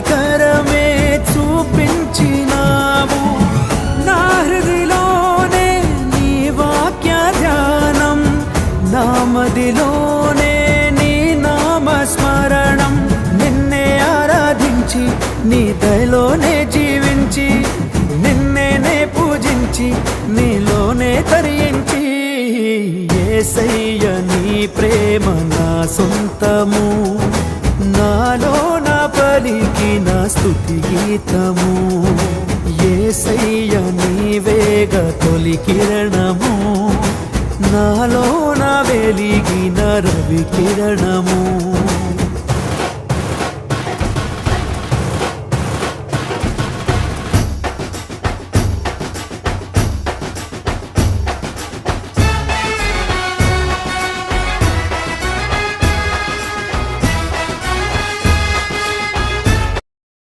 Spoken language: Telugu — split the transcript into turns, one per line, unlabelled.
కనికరమే చూపించినావు. నా హృదిలోనే నీ వాక్య ధ్యానం, నా మదిలోనే నీ నామస్మరణం. నిన్నే ఆరాధించి నీ దయలోనే జీవించి, నిన్నే పూజించి నీలోనే తరించి, యేసయ్య నీ ప్రేమ నా సొంతము, నాలో నా పలికిన స్తుతి గీతము. యేసయ్య నీవేగ తొలి కిరణము, నాలో నా వెలిగిన రవి కిరణము.